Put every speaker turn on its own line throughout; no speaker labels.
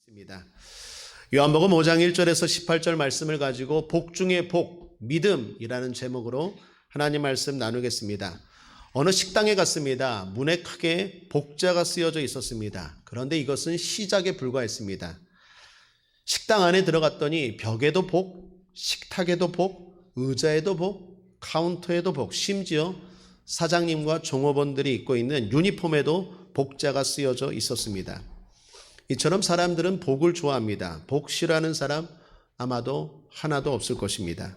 있습니다. 요한복음 5장 1절에서 18절 말씀을 가지고 복 중에 복, 믿음이라는 제목으로 하나님 말씀 나누겠습니다. 어느 식당에 갔습니다. 문에 크게 복자가 쓰여져 있었습니다. 그런데 이것은 시작에 불과했습니다. 식당 안에 들어갔더니 벽에도 복, 식탁에도 복, 의자에도 복, 카운터에도 복, 심지어 사장님과 종업원들이 입고 있는 유니폼에도 복자가 쓰여져 있었습니다. 이처럼 사람들은 복을 좋아합니다. 복 싫어하는 사람 아마도 하나도 없을 것입니다.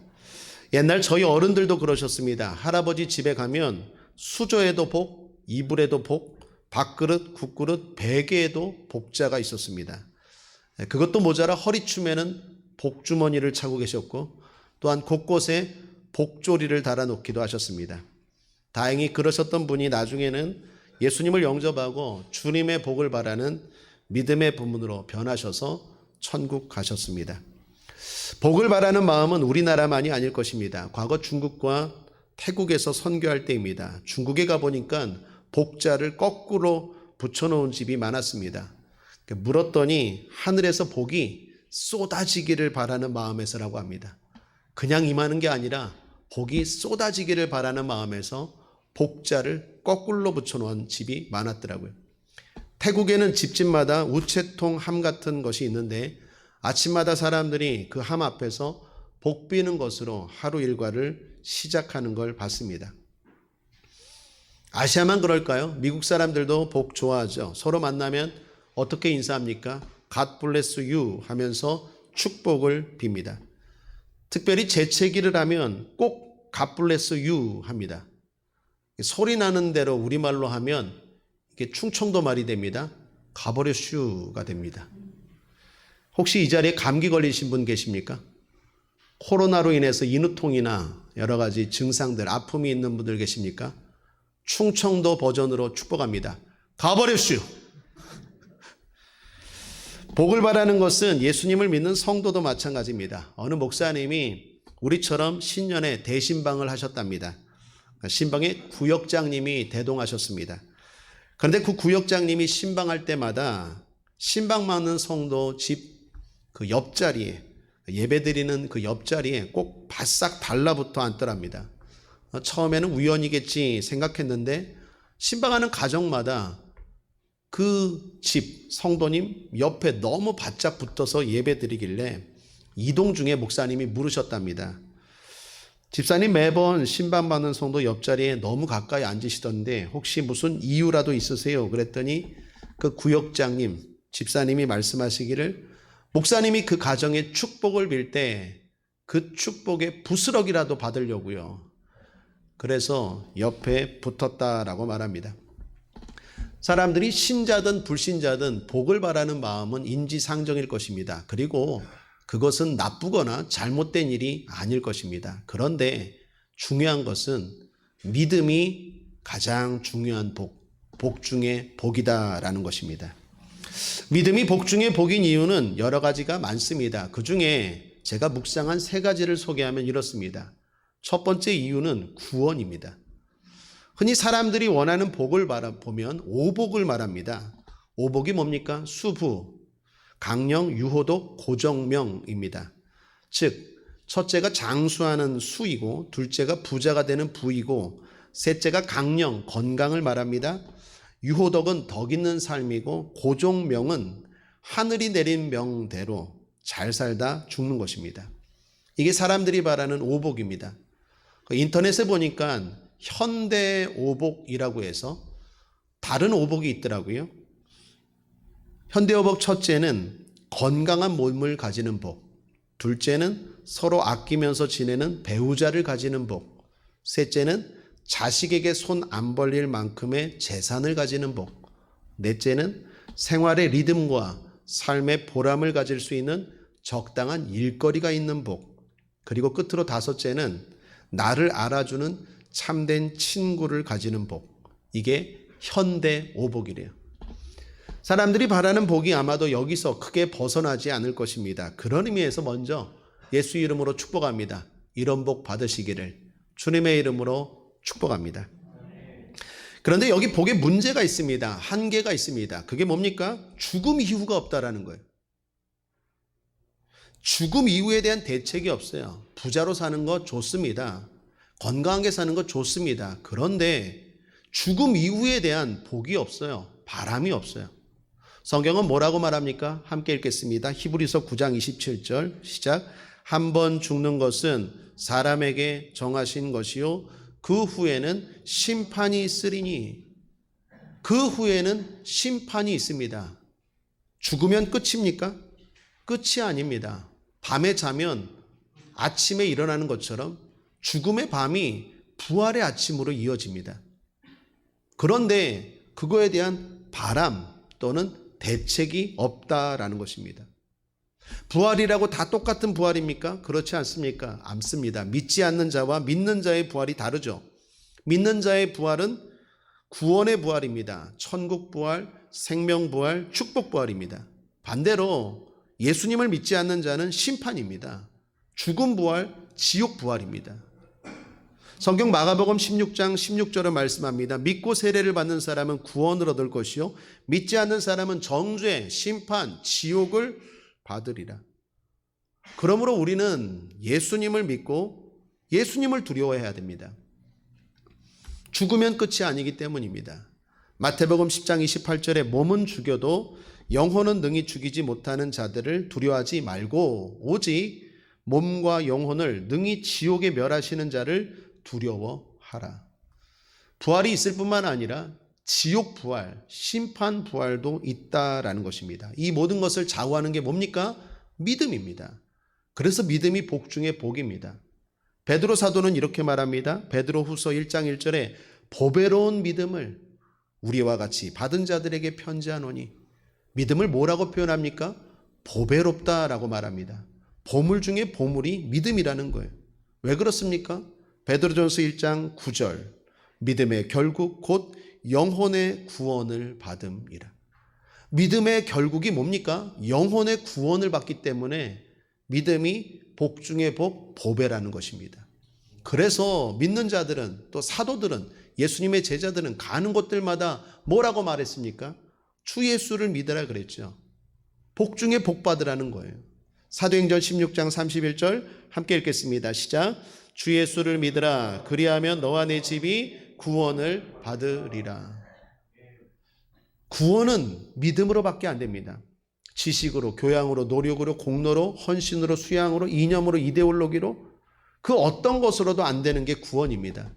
옛날 저희 어른들도 그러셨습니다. 할아버지 집에 가면 수저에도 복, 이불에도 복, 밥그릇, 국그릇, 베개에도 복자가 있었습니다. 그것도 모자라 허리춤에는 복주머니를 차고 계셨고 또한 곳곳에 복조리를 달아놓기도 하셨습니다. 다행히 그러셨던 분이 나중에는 예수님을 영접하고 주님의 복을 바라는 믿음의 부문으로 변하셔서 천국 가셨습니다. 복을 바라는 마음은 우리나라만이 아닐 것입니다. 과거 중국과 태국에서 선교할 때입니다. 중국에 가보니까 복자를 거꾸로 붙여놓은 집이 많았습니다. 물었더니 하늘에서 복이 쏟아지기를 바라는 마음에서라고 합니다. 그냥 임하는 게 아니라 복이 쏟아지기를 바라는 마음에서 복자를 거꾸로 붙여놓은 집이 많았더라고요. 태국에는 집집마다 우체통 함 같은 것이 있는데 아침마다 사람들이 그 함 앞에서 복 비는 것으로 하루 일과를 시작하는 걸 봤습니다. 아시아만 그럴까요? 미국 사람들도 복 좋아하죠. 서로 만나면 어떻게 인사합니까? God bless you 하면서 축복을 빕니다. 특별히 재채기를 하면 꼭 God bless you 합니다. 소리 나는 대로 우리말로 하면 이게 충청도 말이 됩니다. 가버려 슈가 됩니다. 혹시 이 자리에 감기 걸리신 분 계십니까? 코로나로 인해서 인후통이나 여러 가지 증상들, 아픔이 있는 분들 계십니까? 충청도 버전으로 축복합니다. 가버려 슈. 복을 바라는 것은 예수님을 믿는 성도도 마찬가지입니다. 어느 목사님이 우리처럼 신년에 대신방을 하셨답니다. 신방에 구역장님이 대동하셨습니다. 그런데 그 구역장님이 신방할 때마다 신방 맞는 성도 집 그 옆자리에 예배드리는 그 옆자리에 꼭 바싹 달라붙어 앉더랍니다. 처음에는 우연이겠지 생각했는데 신방하는 가정마다 그 집 성도님 옆에 너무 바짝 붙어서 예배드리길래 이동 중에 목사님이 물으셨답니다. 집사님 매번 신방받는 성도 옆자리에 너무 가까이 앉으시던데 혹시 무슨 이유라도 있으세요? 그랬더니 그 구역장님, 집사님이 말씀하시기를 목사님이 그 가정에 축복을 빌 때 그 축복의 부스럭이라도 받으려고요. 그래서 옆에 붙었다라고 말합니다. 사람들이 신자든 불신자든 복을 바라는 마음은 인지상정일 것입니다. 그리고 그것은 나쁘거나 잘못된 일이 아닐 것입니다. 그런데 중요한 것은 믿음이 가장 중요한 복 중에 복이다라는 것입니다. 믿음이 복 중에 복인 이유는 여러 가지가 많습니다. 그 중에 제가 묵상한 3가지를 소개하면 이렇습니다. 첫 번째 이유는 구원입니다. 흔히 사람들이 원하는 복을 보면 오복을 말합니다. 오복이 뭡니까? 수부, 강령, 유호독, 고정명입니다. 즉 첫째가 장수하는 수이고 둘째가 부자가 되는 부이고 셋째가 강령, 건강을 말합니다. 유호덕은 덕 있는 삶이고 고종명은 하늘이 내린 명대로 잘 살다 죽는 것입니다. 이게 사람들이 바라는 오복입니다. 인터넷에 보니까 현대 오복이라고 해서 다른 오복이 있더라고요. 현대 오복 첫째는 건강한 몸을 가지는 복, 둘째는 서로 아끼면서 지내는 배우자를 가지는 복, 셋째는 자식에게 손 안 벌릴 만큼의 재산을 가지는 복, 넷째는 생활의 리듬과 삶의 보람을 가질 수 있는 적당한 일거리가 있는 복, 그리고 끝으로 다섯째는 나를 알아주는 참된 친구를 가지는 복. 이게 현대 오복이래요. 사람들이 바라는 복이 아마도 여기서 크게 벗어나지 않을 것입니다. 그런 의미에서 먼저 예수 이름으로 축복합니다. 이런 복 받으시기를 주님의 이름으로 축복합니다. 그런데 여기 복에 문제가 있습니다. 한계가 있습니다. 그게 뭡니까? 죽음 이후가 없다라는 거예요. 죽음 이후에 대한 대책이 없어요. 부자로 사는 거 좋습니다. 건강하게 사는 거 좋습니다. 그런데 죽음 이후에 대한 복이 없어요. 바람이 없어요. 성경은 뭐라고 말합니까? 함께 읽겠습니다. 히브리서 9장 27절 시작. 한 번 죽는 것은 사람에게 정하신 것이요 그 후에는 심판이 있으리니. 그 후에는 심판이 있습니다. 죽으면 끝입니까? 끝이 아닙니다. 밤에 자면 아침에 일어나는 것처럼 죽음의 밤이 부활의 아침으로 이어집니다. 그런데 그거에 대한 바람 또는 대책이 없다라는 것입니다. 부활이라고 다 똑같은 부활입니까? 그렇지 않습니까? 않습니다. 믿지 않는 자와 믿는 자의 부활이 다르죠. 믿는 자의 부활은 구원의 부활입니다. 천국 부활, 생명 부활, 축복 부활입니다. 반대로 예수님을 믿지 않는 자는 심판입니다. 죽음 부활, 지옥 부활입니다. 성경 마가복음 16장 16절은 말씀합니다. 믿고 세례를 받는 사람은 구원을 얻을 것이요 믿지 않는 사람은 정죄, 심판, 지옥을 받으리라. 그러므로 우리는 예수님을 믿고 예수님을 두려워해야 됩니다. 죽으면 끝이 아니기 때문입니다. 마태복음 10장 28절에 몸은 죽여도 영혼은 능히 죽이지 못하는 자들을 두려워하지 말고 오직 몸과 영혼을 능히 지옥에 멸하시는 자를 두려워하라. 부활이 있을 뿐만 아니라 지옥 부활, 심판 부활도 있다라는 것입니다. 이 모든 것을 좌우하는 게 뭡니까? 믿음입니다. 그래서 믿음이 복 중에 복입니다. 베드로 사도는 이렇게 말합니다. 베드로 후서 1장 1절에 보배로운 믿음을 우리와 같이 받은 자들에게 편지하노니. 믿음을 뭐라고 표현합니까? 보배롭다라고 말합니다. 보물 중에 보물이 믿음이라는 거예요. 왜 그렇습니까? 베드로전서 1장 9절 믿음의 결국 곧 영혼의 구원을 받음이라. 믿음의 결국이 뭡니까? 영혼의 구원을 받기 때문에 믿음이 복 중에 복, 보배라는 것입니다. 그래서 믿는 자들은 또 사도들은 예수님의 제자들은 가는 곳들마다 뭐라고 말했습니까? 주 예수를 믿으라 그랬죠. 복 중에 복 받으라는 거예요. 사도행전 16장 31절 함께 읽겠습니다. 시작. 주 예수를 믿으라. 그리하면 너와 내 집이 구원을 받으리라. 구원은 믿음으로밖에 안 됩니다. 지식으로, 교양으로, 노력으로, 공로로, 헌신으로, 수양으로, 이념으로, 이데올로기로 그 어떤 것으로도 안 되는 게 구원입니다.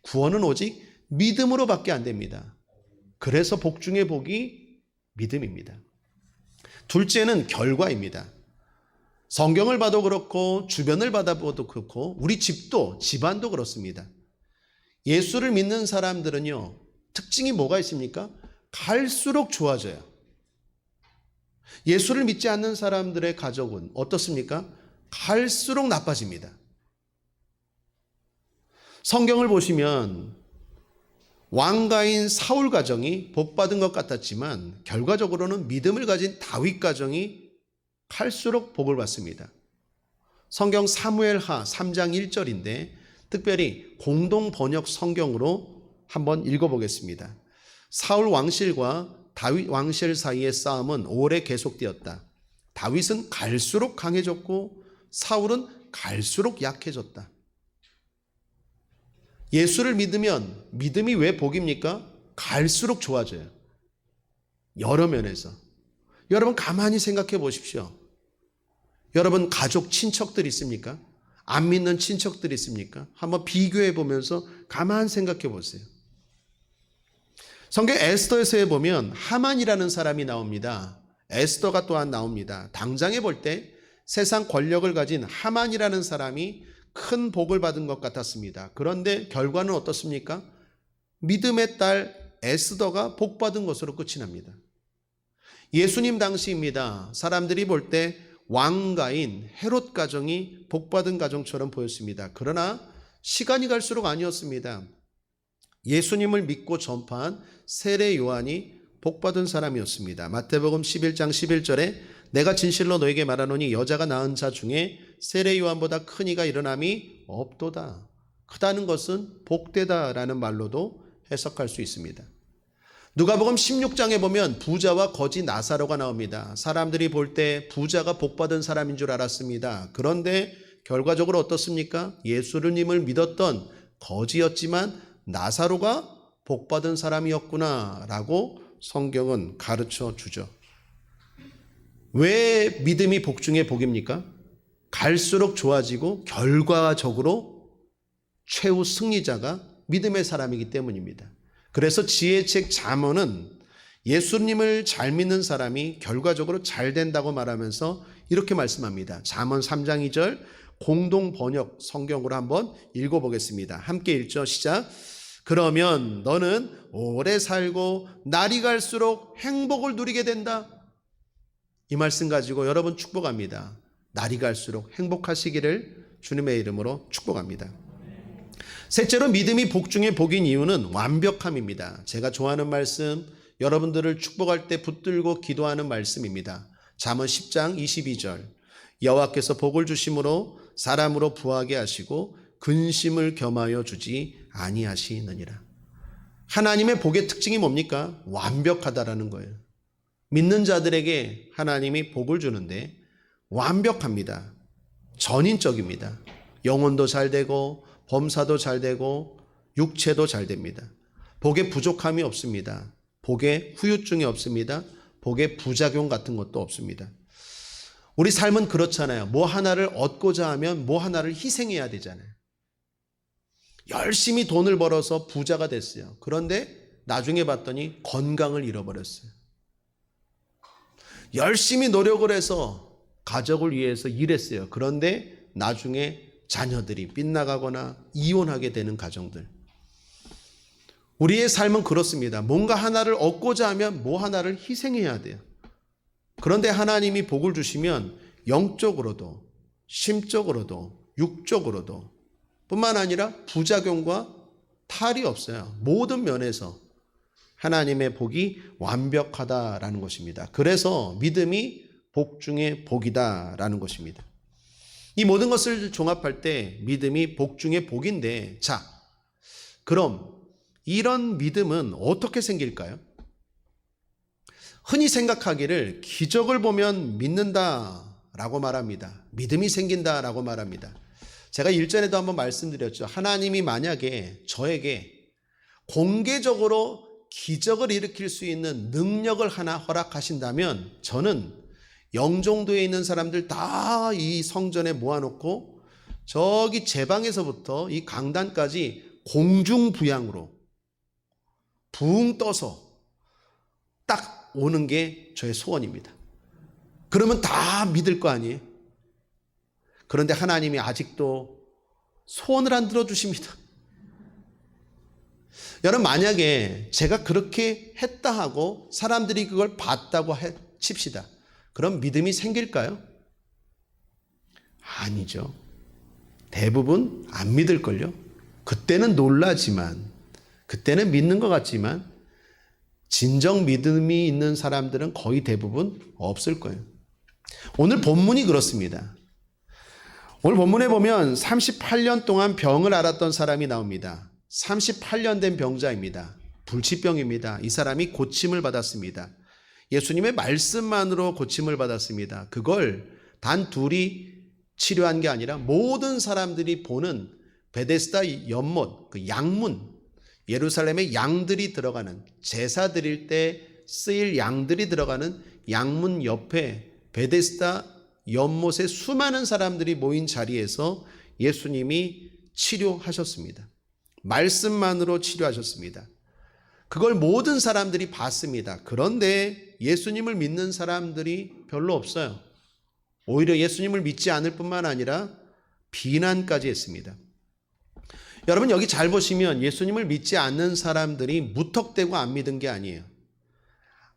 구원은 오직 믿음으로밖에 안 됩니다. 그래서 복 중에 복이 믿음입니다. 둘째는 결과입니다. 성경을 봐도 그렇고 주변을 받아봐도 그렇고 우리 집도 집안도 그렇습니다. 예수를 믿는 사람들은요, 특징이 뭐가 있습니까? 갈수록 좋아져요. 예수를 믿지 않는 사람들의 가족은 어떻습니까? 갈수록 나빠집니다. 성경을 보시면 왕가인 사울 가정이 복받은 것 같았지만 결과적으로는 믿음을 가진 다윗 가정이 갈수록 복을 받습니다. 성경 사무엘하 3장 1절인데 특별히 공동 번역 성경으로 한번 읽어보겠습니다. 사울 왕실과 다윗 왕실 사이의 싸움은 오래 계속되었다. 다윗은 갈수록 강해졌고 사울은 갈수록 약해졌다. 예수를 믿으면 믿음이 왜 복입니까? 갈수록 좋아져요. 여러 면에서. 여러분 가만히 생각해 보십시오. 여러분 가족 친척들 있습니까? 안 믿는 친척들 있습니까? 한번 비교해 보면서 가만히 생각해 보세요. 성경 에스더에서에 보면 하만이라는 사람이 나옵니다. 에스더가 또한 나옵니다. 당장에 볼 때 세상 권력을 가진 하만이라는 사람이 큰 복을 받은 것 같았습니다. 그런데 결과는 어떻습니까? 믿음의 딸 에스더가 복 받은 것으로 끝이 납니다. 예수님 당시입니다. 사람들이 볼 때 왕가인 헤롯 가정이 복 받은 가정처럼 보였습니다. 그러나 시간이 갈수록 아니었습니다. 예수님을 믿고 전파한 세례 요한이 복 받은 사람이었습니다. 마태복음 11장 11절에 내가 진실로 너에게 말하노니 여자가 낳은 자 중에 세례 요한보다 큰 이가 일어남이 없도다. 크다는 것은 복되다라는 말로도 해석할 수 있습니다. 누가복음 16장에 보면 부자와 거지 나사로가 나옵니다. 사람들이 볼 때 부자가 복받은 사람인 줄 알았습니다. 그런데 결과적으로 어떻습니까? 예수님을 믿었던 거지였지만 나사로가 복받은 사람이었구나라고 성경은 가르쳐 주죠. 왜 믿음이 복 중에 복입니까? 갈수록 좋아지고 결과적으로 최후 승리자가 믿음의 사람이기 때문입니다. 그래서 지혜책 잠언은 예수님을 잘 믿는 사람이 결과적으로 잘 된다고 말하면서 이렇게 말씀합니다. 잠언 3장 2절 공동 번역 성경으로 한번 읽어보겠습니다. 함께 읽죠. 시작. 그러면 너는 오래 살고 날이 갈수록 행복을 누리게 된다. 이 말씀 가지고 여러분 축복합니다. 날이 갈수록 행복하시기를 주님의 이름으로 축복합니다. 셋째로 믿음이 복 중에 복인 이유는 완벽함입니다. 제가 좋아하는 말씀, 여러분들을 축복할 때 붙들고 기도하는 말씀입니다. 잠언 10장 22절 여호와께서 복을 주심으로 사람으로 부하게 하시고 근심을 겸하여 주지 아니하시느니라. 하나님의 복의 특징이 뭡니까? 완벽하다라는 거예요. 믿는 자들에게 하나님이 복을 주는데 완벽합니다. 전인적입니다. 영혼도 잘 되고 범사도 잘 되고 육체도 잘 됩니다. 복에 부족함이 없습니다. 복에 후유증이 없습니다. 복에 부작용 같은 것도 없습니다. 우리 삶은 그렇잖아요. 뭐 하나를 얻고자 하면 뭐 하나를 희생해야 되잖아요. 열심히 돈을 벌어서 부자가 됐어요. 그런데 나중에 봤더니 건강을 잃어버렸어요. 열심히 노력을 해서 가족을 위해서 일했어요. 그런데 나중에 자녀들이 빗나가거나 이혼하게 되는 가정들. 우리의 삶은 그렇습니다. 뭔가 하나를 얻고자 하면 뭐 하나를 희생해야 돼요. 그런데 하나님이 복을 주시면 영적으로도 심적으로도 육적으로도 뿐만 아니라 부작용과 탈이 없어요. 모든 면에서 하나님의 복이 완벽하다라는 것입니다. 그래서 믿음이 복 중에 복이다라는 것입니다. 이 모든 것을 종합할 때 믿음이 복 중에 복인데, 자, 그럼 이런 믿음은 어떻게 생길까요? 흔히 생각하기를 기적을 보면 믿는다라고 말합니다. 믿음이 생긴다라고 말합니다. 제가 일전에도 한번 말씀드렸죠. 하나님이 만약에 저에게 공개적으로 기적을 일으킬 수 있는 능력을 하나 허락하신다면 저는 영종도에 있는 사람들 다 이 성전에 모아놓고 저기 제 방에서부터 이 강단까지 공중부양으로 붕 떠서 딱 오는 게 저의 소원입니다. 그러면 다 믿을 거 아니에요? 그런데 하나님이 아직도 소원을 안 들어주십니다. 여러분, 만약에 제가 그렇게 했다 하고 사람들이 그걸 봤다고 칩시다. 그럼 믿음이 생길까요? 아니죠. 대부분 안 믿을걸요. 그때는 놀라지만, 그때는 믿는 것 같지만 진정 믿음이 있는 사람들은 거의 대부분 없을 거예요. 오늘 본문이 그렇습니다. 오늘 본문에 보면 38년 동안 병을 앓았던 사람이 나옵니다. 38년 된 병자입니다. 불치병입니다. 이 사람이 고침을 받았습니다. 예수님의 말씀만으로 고침을 받았습니다. 그걸 단 둘이 치료한 게 아니라 모든 사람들이 보는 베데스다 연못, 그 양문, 예루살렘에 양들이 들어가는, 제사 드릴 때 쓰일 양들이 들어가는 양문 옆에 베데스다 연못에 수많은 사람들이 모인 자리에서 예수님이 치료하셨습니다. 말씀만으로 치료하셨습니다. 그걸 모든 사람들이 봤습니다. 그런데 예수님을 믿는 사람들이 별로 없어요. 오히려 예수님을 믿지 않을 뿐만 아니라 비난까지 했습니다. 여러분, 여기 잘 보시면 예수님을 믿지 않는 사람들이 무턱대고 안 믿은 게 아니에요.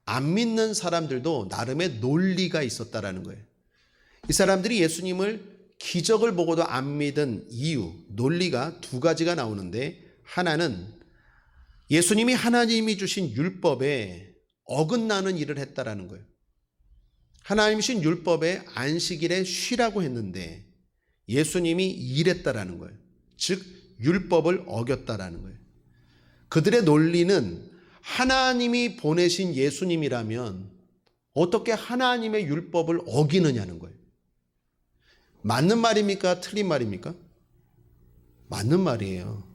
안 믿는 사람들도 나름의 논리가 있었다라는 거예요. 이 사람들이 예수님을 기적을 보고도 안 믿은 이유, 논리가 두 가지가 나오는데, 하나는 예수님이 하나님이 주신 율법에 어긋나는 일을 했다라는 거예요. 하나님이 주신 율법에 안식일에 쉬라고 했는데 예수님이 일했다라는 거예요. 즉 율법을 어겼다라는 거예요. 그들의 논리는 하나님이 보내신 예수님이라면 어떻게 하나님의 율법을 어기느냐는 거예요. 맞는 말입니까? 틀린 말입니까? 맞는 말이에요.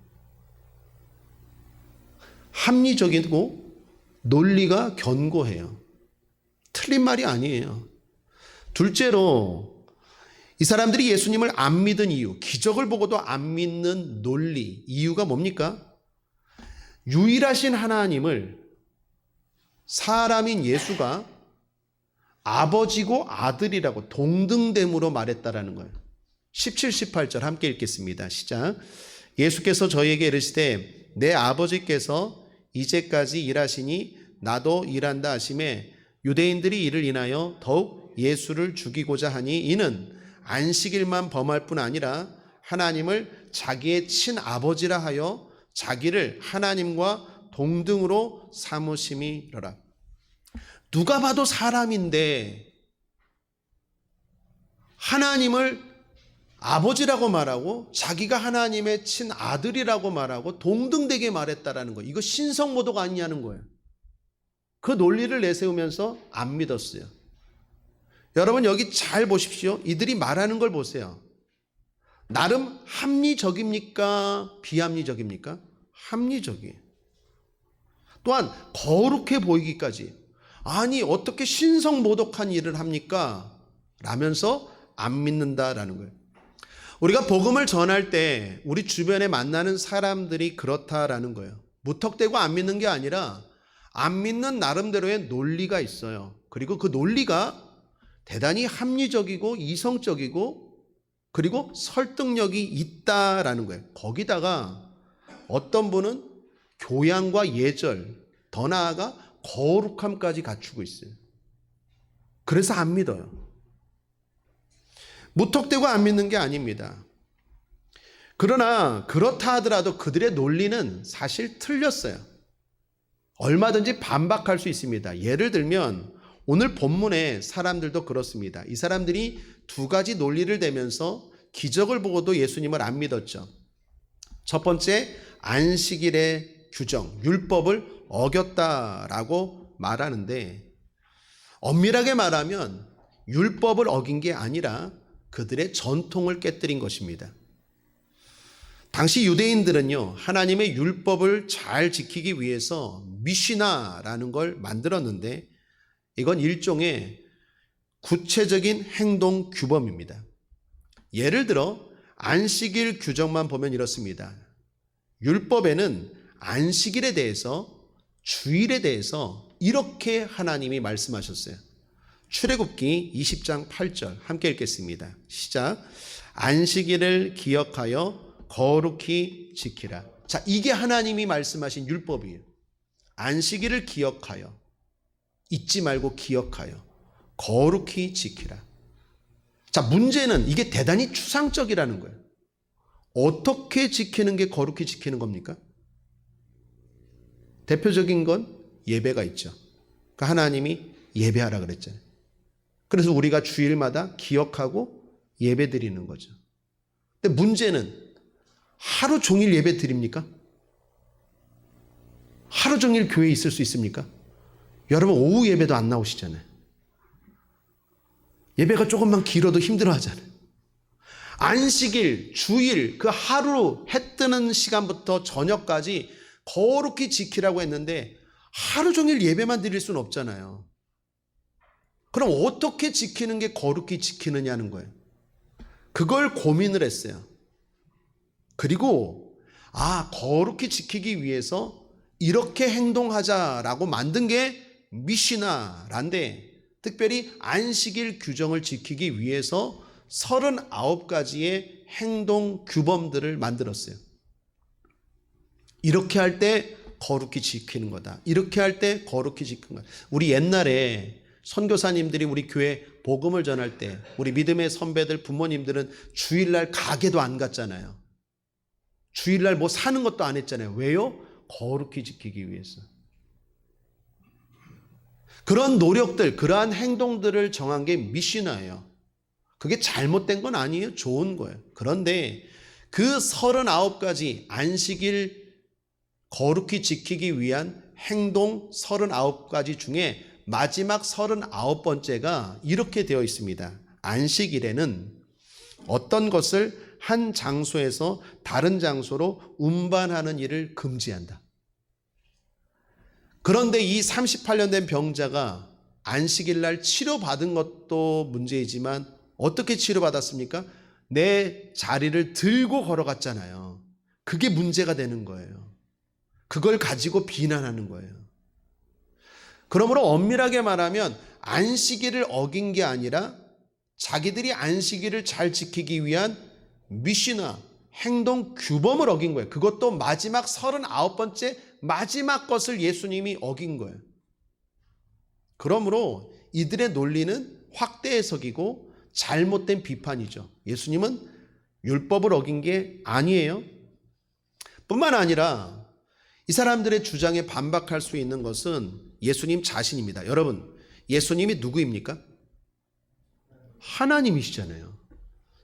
합리적이고 논리가 견고해요. 틀린 말이 아니에요. 둘째로 이 사람들이 예수님을 안 믿은 이유, 기적을 보고도 안 믿는 논리, 이유가 뭡니까? 유일하신 하나님을 사람인 예수가 아버지고 아들이라고 동등됨으로 말했다라는 거예요. 17, 18절 함께 읽겠습니다. 시작. 예수께서 저희에게 이르시되 내 아버지께서 이제까지 일하시니 나도 일한다 하시매 유대인들이 이를 인하여 더욱 예수를 죽이고자 하니 이는 안식일만 범할 뿐 아니라 하나님을 자기의 친아버지라 하여 자기를 하나님과 동등으로 삼으심이로라. 누가 봐도 사람인데 하나님을 아버지라고 말하고 자기가 하나님의 친아들이라고 말하고 동등되게 말했다라는 거예요. 이거 신성모독 아니냐는 거예요. 그 논리를 내세우면서 안 믿었어요. 여러분 여기 잘 보십시오. 이들이 말하는 걸 보세요. 나름 합리적입니까? 비합리적입니까? 합리적이에요. 또한 거룩해 보이기까지 아니 어떻게 신성모독한 일을 합니까? 라면서 안 믿는다라는 거예요. 우리가 복음을 전할 때 우리 주변에 만나는 사람들이 그렇다라는 거예요. 무턱대고 안 믿는 게 아니라 안 믿는 나름대로의 논리가 있어요. 그리고 그 논리가 대단히 합리적이고 이성적이고 그리고 설득력이 있다라는 거예요. 거기다가 어떤 분은 교양과 예절, 더 나아가 거룩함까지 갖추고 있어요. 그래서 안 믿어요. 무턱대고 안 믿는 게 아닙니다. 그러나 그렇다 하더라도 그들의 논리는 사실 틀렸어요. 얼마든지 반박할 수 있습니다. 예를 들면 오늘 본문의 사람들도 그렇습니다. 이 사람들이 두 가지 논리를 대면서 기적을 보고도 예수님을 안 믿었죠. 첫 번째, 안식일의 규정, 율법을 어겼다라고 말하는데 엄밀하게 말하면 율법을 어긴 게 아니라 그들의 전통을 깨뜨린 것입니다. 당시 유대인들은요, 하나님의 율법을 잘 지키기 위해서 미시나라는 걸 만들었는데 이건 일종의 구체적인 행동 규범입니다. 예를 들어 안식일 규정만 보면 이렇습니다. 율법에는 안식일에 대해서 주일에 대해서 이렇게 하나님이 말씀하셨어요. 출애굽기 20장 8절 함께 읽겠습니다. 시작. 안식일을 기억하여 거룩히 지키라. 자, 이게 하나님이 말씀하신 율법이에요. 안식일을 기억하여, 잊지 말고 기억하여 거룩히 지키라. 자, 문제는 이게 대단히 추상적이라는 거예요. 어떻게 지키는 게 거룩히 지키는 겁니까? 대표적인 건 예배가 있죠. 그러니까 하나님이 예배하라 그랬잖아요. 그래서 우리가 주일마다 기억하고 예배 드리는 거죠. 근데 문제는 하루 종일 예배 드립니까? 하루 종일 교회에 있을 수 있습니까? 여러분 오후 예배도 안 나오시잖아요. 예배가 조금만 길어도 힘들어 하잖아요. 안식일, 주일, 그 하루 해 뜨는 시간부터 저녁까지 거룩히 지키라고 했는데 하루 종일 예배만 드릴 수는 없잖아요. 그럼 어떻게 지키는 게 거룩히 지키느냐는 거예요. 그걸 고민을 했어요. 그리고 거룩히 지키기 위해서 이렇게 행동하자라고 만든 게 미시나란데 특별히 안식일 규정을 지키기 위해서 39가지의 행동 규범들을 만들었어요. 이렇게 할 때 거룩히 지키는 거다. 이렇게 할 때 거룩히 지키는 거다. 우리 옛날에 선교사님들이 우리 교회 복음을 전할 때 우리 믿음의 선배들 부모님들은 주일날 가게도 안 갔잖아요. 주일날 뭐 사는 것도 안 했잖아요. 왜요? 거룩히 지키기 위해서. 그런 노력들, 그러한 행동들을 정한 게 미시나예요. 그게 잘못된 건 아니에요. 좋은 거예요. 그런데 그 39가지 안식일 거룩히 지키기 위한 행동 39가지 중에 마지막 39번째가 이렇게 되어 있습니다. 안식일에는 어떤 것을 한 장소에서 다른 장소로 운반하는 일을 금지한다. 그런데 이 38년 된 병자가 안식일 날 치료받은 것도 문제이지만 어떻게 치료받았습니까? 내 자리를 들고 걸어갔잖아요. 그게 문제가 되는 거예요. 그걸 가지고 비난하는 거예요. 그러므로 엄밀하게 말하면 안식일을 어긴 게 아니라 자기들이 안식일을 잘 지키기 위한 미시나 행동 규범을 어긴 거예요. 그것도 마지막 39번째 마지막 것을 예수님이 어긴 거예요. 그러므로 이들의 논리는 확대 해석이고 잘못된 비판이죠. 예수님은 율법을 어긴 게 아니에요. 뿐만 아니라 이 사람들의 주장에 반박할 수 있는 것은 예수님 자신입니다. 여러분, 예수님이 누구입니까? 하나님이시잖아요.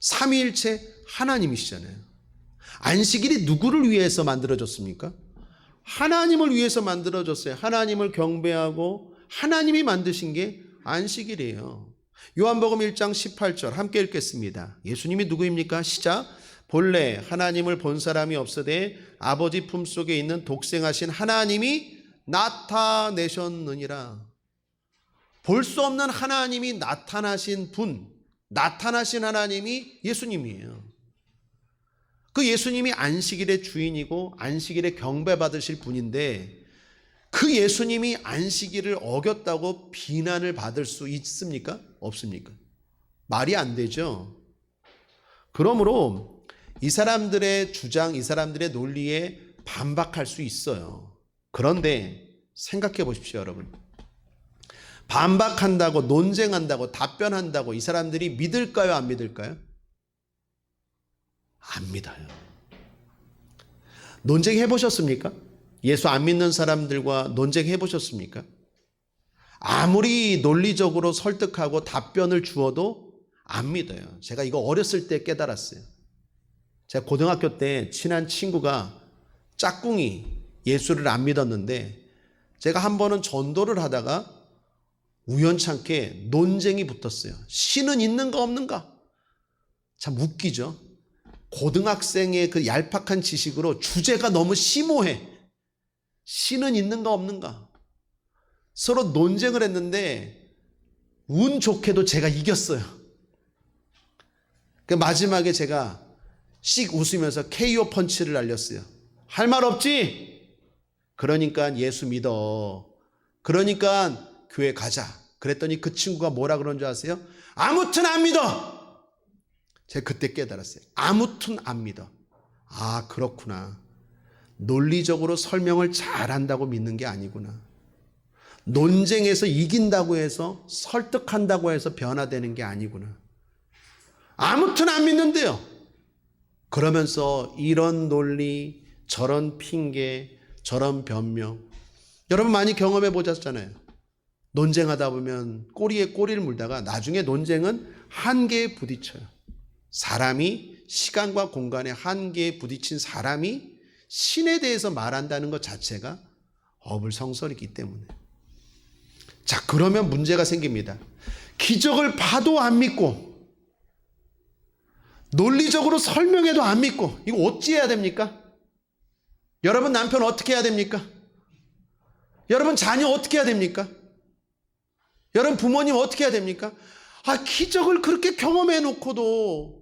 삼위일체 하나님이시잖아요. 안식일이 누구를 위해서 만들어졌습니까? 하나님을 위해서 만들어졌어요. 하나님을 경배하고 하나님이 만드신 게 안식일이에요. 요한복음 1장 18절 함께 읽겠습니다. 예수님이 누구입니까? 시작. 본래 하나님을 본 사람이 없으되 아버지 품속에 있는 독생하신 하나님이 나타내셨느니라. 볼 수 없는 하나님이 나타나신 분, 나타나신 하나님이 예수님이에요. 그 예수님이 안식일의 주인이고 안식일에 경배받으실 분인데 그 예수님이 안식일을 어겼다고 비난을 받을 수 있습니까? 없습니까? 말이 안 되죠. 그러므로 이 사람들의 주장, 이 사람들의 논리에 반박할 수 있어요. 그런데 생각해 보십시오, 여러분. 반박한다고, 논쟁한다고, 답변한다고 이 사람들이 믿을까요, 안 믿을까요? 안 믿어요. 논쟁해 보셨습니까? 예수 안 믿는 사람들과 논쟁해 보셨습니까? 아무리 논리적으로 설득하고 답변을 주어도 안 믿어요. 제가 이거 어렸을 때 깨달았어요. 제가 고등학교 때 친한 친구가 짝꿍이 예수를 안 믿었는데 제가 한 번은 전도를 하다가 우연찮게 논쟁이 붙었어요. 신은 있는가 없는가? 참 웃기죠. 고등학생의 그 얄팍한 지식으로 주제가 너무 심오해. 신은 있는가 없는가? 서로 논쟁을 했는데 운 좋게도 제가 이겼어요. 그 마지막에 제가 씩 웃으면서 KO 펀치를 날렸어요. 할 말 없지? 그러니까 예수 믿어. 그러니까 교회 가자. 그랬더니 그 친구가 뭐라 그런 줄 아세요? 아무튼 안 믿어. 제가 그때 깨달았어요. 아무튼 안 믿어. 아, 그렇구나. 논리적으로 설명을 잘한다고 믿는 게 아니구나. 논쟁에서 이긴다고 해서 설득한다고 해서 변화되는 게 아니구나. 아무튼 안 믿는데요. 그러면서 이런 논리, 저런 핑계, 저런 변명. 여러분 많이 경험해 보셨잖아요. 논쟁하다 보면 꼬리에 꼬리를 물다가 나중에 논쟁은 한계에 부딪혀요. 사람이 시간과 공간의 한계에 부딪힌 사람이 신에 대해서 말한다는 것 자체가 어불성설이기 때문에. 자, 그러면 문제가 생깁니다. 기적을 봐도 안 믿고 논리적으로 설명해도 안 믿고 이거 어찌 해야 됩니까? 여러분 남편 어떻게 해야 됩니까? 여러분 자녀 어떻게 해야 됩니까? 여러분 부모님 어떻게 해야 됩니까? 아, 기적을 그렇게 경험해 놓고도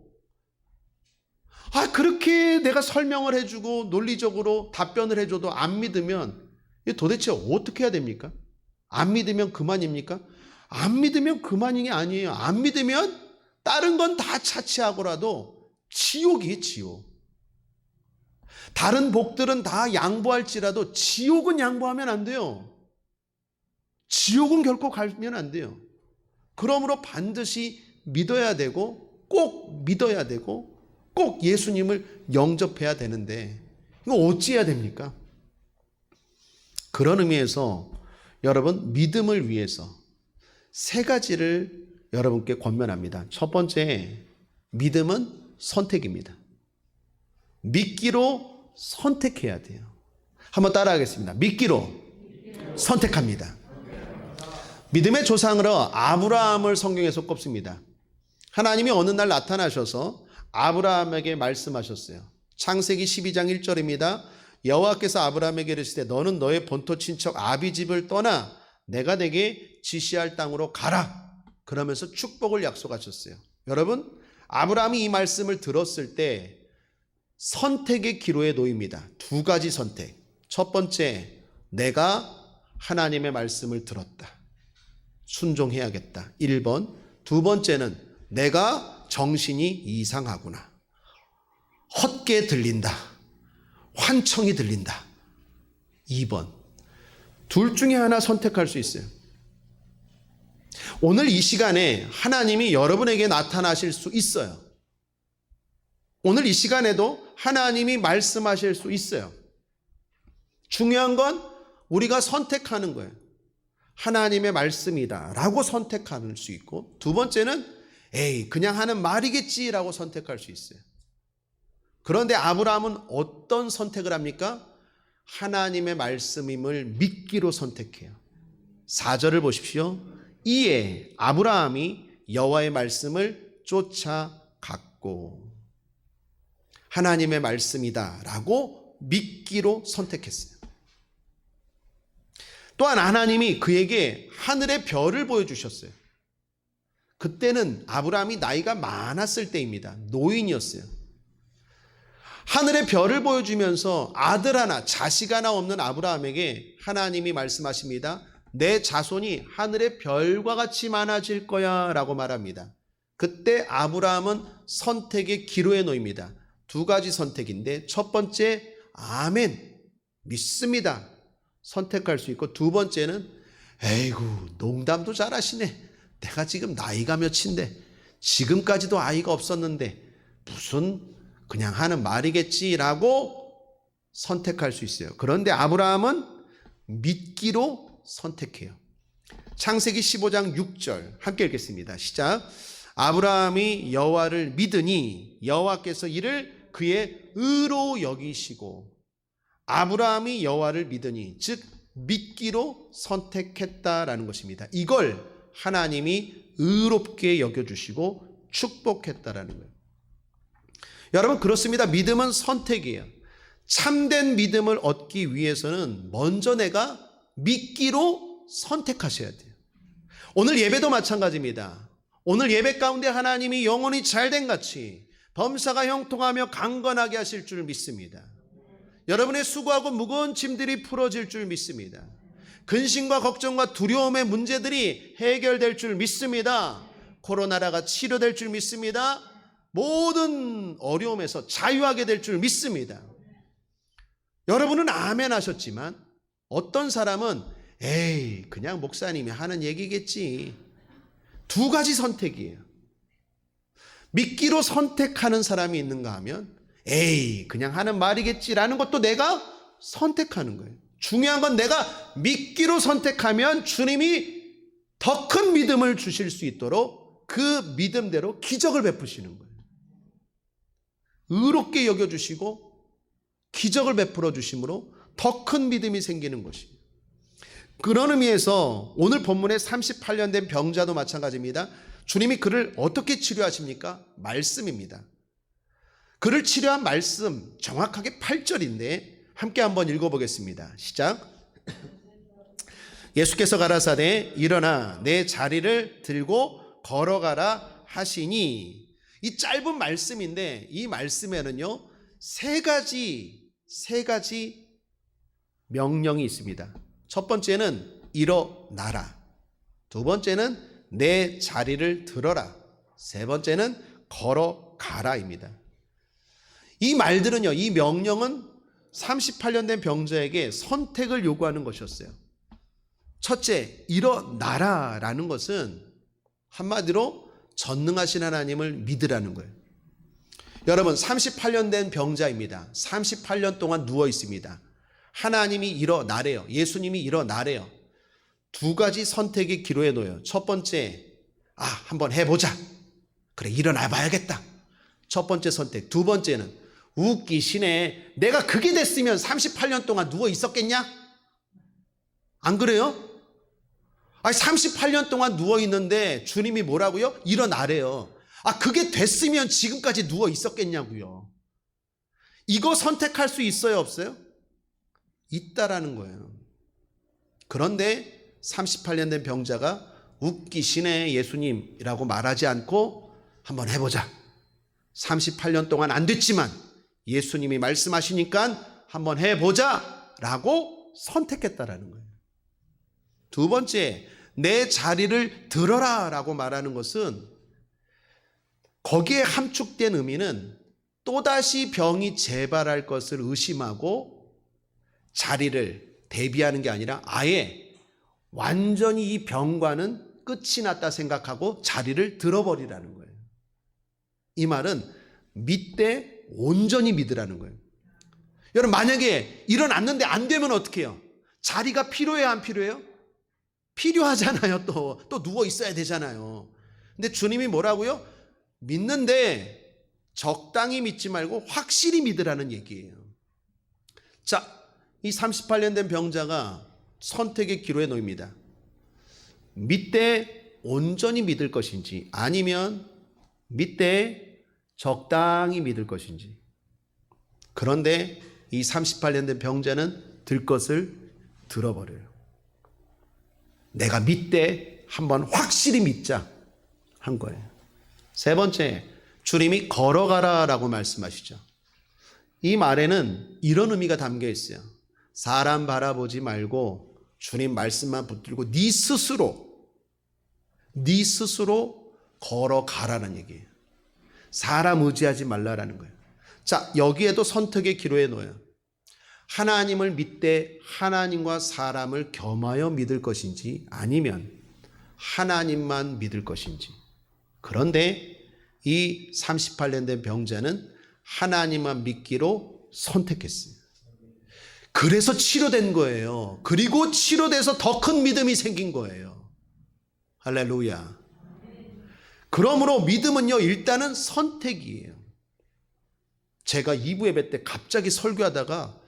그렇게 내가 설명을 해주고 논리적으로 답변을 해줘도 안 믿으면 도대체 어떻게 해야 됩니까? 안 믿으면 그만입니까? 안 믿으면 그만이 게 아니에요. 안 믿으면 다른 건 다 차치하고라도 지옥이에요, 지옥. 다른 복들은 다 양보할지라도 지옥은 양보하면 안 돼요. 지옥은 결코 가면 안 돼요. 그러므로 반드시 믿어야 되고 꼭 믿어야 되고 꼭 예수님을 영접해야 되는데 이거 어찌해야 됩니까? 그런 의미에서 여러분 믿음을 위해서 세 가지를 여러분께 권면합니다. 첫 번째, 믿음은 선택입니다. 믿기로 선택해야 돼요. 한번 따라하겠습니다. 믿기로 선택합니다. 믿음의 조상으로 아브라함을 성경에서 꼽습니다. 하나님이 어느 날 나타나셔서 아브라함에게 말씀하셨어요. 창세기 12장 1절입니다. 여호와께서 아브라함에게 이르시되 너는 너의 본토 친척 아비집을 떠나 내가 내게 지시할 땅으로 가라. 그러면서 축복을 약속하셨어요. 여러분, 아브라함이 이 말씀을 들었을 때 선택의 기로에 놓입니다. 두 가지 선택. 첫 번째, 내가 하나님의 말씀을 들었다. 순종해야겠다. 1번. 두 번째는 내가 정신이 이상하구나. 헛게 들린다. 환청이 들린다. 2번. 둘 중에 하나 선택할 수 있어요. 오늘 이 시간에 하나님이 여러분에게 나타나실 수 있어요. 오늘 이 시간에도 하나님이 말씀하실 수 있어요. 중요한 건 우리가 선택하는 거예요. 하나님의 말씀이다 라고 선택할 수 있고, 두 번째는 에이 그냥 하는 말이겠지 라고 선택할 수 있어요. 그런데 아브라함은 어떤 선택을 합니까? 하나님의 말씀임을 믿기로 선택해요. 4절을 보십시오. 이에 아브라함이 여호와의 말씀을 쫓아갔고, 하나님의 말씀이다 라고 믿기로 선택했어요. 또한 하나님이 그에게 하늘의 별을 보여주셨어요. 그때는 아브라함이 나이가 많았을 때입니다. 노인이었어요. 하늘의 별을 보여주면서 아들 하나, 자식 하나 없는 아브라함에게 하나님이 말씀하십니다. 내 자손이 하늘의 별과 같이 많아질 거야 라고 말합니다. 그때 아브라함은 선택의 기로에 놓입니다. 두 가지 선택인데, 첫 번째 아멘 믿습니다 선택할 수 있고, 두 번째는 에이구 농담도 잘하시네. 내가 지금 나이가 몇인데 지금까지도 아이가 없었는데 무슨 그냥 하는 말이겠지라고 선택할 수 있어요. 그런데 아브라함은 믿기로 선택해요. 창세기 15장 6절 함께 읽겠습니다. 시작. 아브라함이 여호와를 믿으니 여호와께서 이를 그의 의로 여기시고, 아브라함이 여호와를 믿으니 즉 믿기로 선택했다라는 것입니다. 이걸 하나님이 의롭게 여겨주시고 축복했다라는 거예요. 여러분, 그렇습니다. 믿음은 선택이에요. 참된 믿음을 얻기 위해서는 먼저 내가 믿기로 선택하셔야 돼요. 오늘 예배도 마찬가지입니다. 오늘 예배 가운데 하나님이 영혼이 잘된 같이 범사가 형통하며 강건하게 하실 줄 믿습니다. 여러분의 수고하고 무거운 짐들이 풀어질 줄 믿습니다. 근심과 걱정과 두려움의 문제들이 해결될 줄 믿습니다. 코로나가 치료될 줄 믿습니다. 모든 어려움에서 자유하게 될 줄 믿습니다. 여러분은 아멘 하셨지만 어떤 사람은 에이 그냥 목사님이 하는 얘기겠지. 두 가지 선택이에요. 믿기로 선택하는 사람이 있는가 하면 에이 그냥 하는 말이겠지라는 것도 내가 선택하는 거예요. 중요한 건 내가 믿기로 선택하면 주님이 더 큰 믿음을 주실 수 있도록 그 믿음대로 기적을 베푸시는 거예요. 의롭게 여겨주시고 기적을 베풀어 주심으로 더 큰 믿음이 생기는 것입니다. 그런 의미에서 오늘 본문의 38년 된 병자도 마찬가지입니다. 주님이 그를 어떻게 치료하십니까? 말씀입니다. 그를 치료한 말씀 정확하게 8절인데 함께 한번 읽어보겠습니다. 시작. 예수께서 가라사대 일어나 내 자리를 들고 걸어가라 하시니, 이 짧은 말씀인데 이 말씀에는요 세 가지 명령이 있습니다. 첫 번째는 일어나라, 두 번째는 내 자리를 들어라, 세 번째는 걸어가라입니다. 이 말들은요, 이 명령은 38년 된 병자에게 선택을 요구하는 것이었어요. 첫째, 일어나라라는 것은 한마디로 전능하신 하나님을 믿으라는 거예요. 여러분, 38년 된 병자입니다. 38년 동안 누워 있습니다. 하나님이 일어나래요. 예수님이 일어나래요. 두 가지 선택의 기로에 놓여요. 첫 번째, 한번 해보자. 그래, 일어나 봐야겠다. 첫 번째 선택. 두 번째는 웃기시네. 내가 그게 됐으면 38년 동안 누워 있었겠냐? 안 그래요? 아니 38년 동안 누워 있는데 주님이 뭐라고요? 일어나래요. 그게 됐으면 지금까지 누워 있었겠냐고요. 이거 선택할 수 있어요, 없어요? 있다라는 거예요. 그런데 38년 된 병자가 웃기시네 예수님이라고 말하지 않고 한번 해보자. 38년 동안 안 됐지만 예수님이 말씀하시니까 한번 해보자 라고 선택했다라는 거예요. 두 번째, 내 자리를 들어라 라고 말하는 것은 거기에 함축된 의미는 또다시 병이 재발할 것을 의심하고 자리를 대비하는 게 아니라 아예 완전히 이 병과는 끝이 났다 생각하고 자리를 들어버리라는 거예요. 이 말은 믿되 온전히 믿으라는 거예요. 여러분 만약에 일어났는데 안 되면 어떻게 해요? 자리가 필요해요, 안 필요해요? 필요하잖아요. 또 누워 있어야 되잖아요. 근데 주님이 뭐라고요? 믿는데 적당히 믿지 말고 확실히 믿으라는 얘기예요. 자, 이 38년 된 병자가 선택의 기로에 놓입니다. 믿되 온전히 믿을 것인지 아니면 믿되 적당히 믿을 것인지. 그런데 이 38년 된 병자는 들 것을 들어버려요. 내가 믿되 한번 확실히 믿자 한 거예요. 세 번째, 주님이 걸어가라 라고 말씀하시죠. 이 말에는 이런 의미가 담겨 있어요. 사람 바라보지 말고 주님 말씀만 붙들고 네 스스로 걸어가라는 얘기예요. 사람 의지하지 말라라는 거예요. 자, 여기에도 선택의 기로에 놓여요. 하나님을 믿되 하나님과 사람을 겸하여 믿을 것인지 아니면 하나님만 믿을 것인지. 그런데 이 38년 된 병자는 하나님만 믿기로 선택했어요. 그래서 치료된 거예요. 그리고 치료돼서 더 큰 믿음이 생긴 거예요. 할렐루야. 그러므로 믿음은요, 일단은 선택이에요. 제가 2부 예배 때 갑자기 설교하다가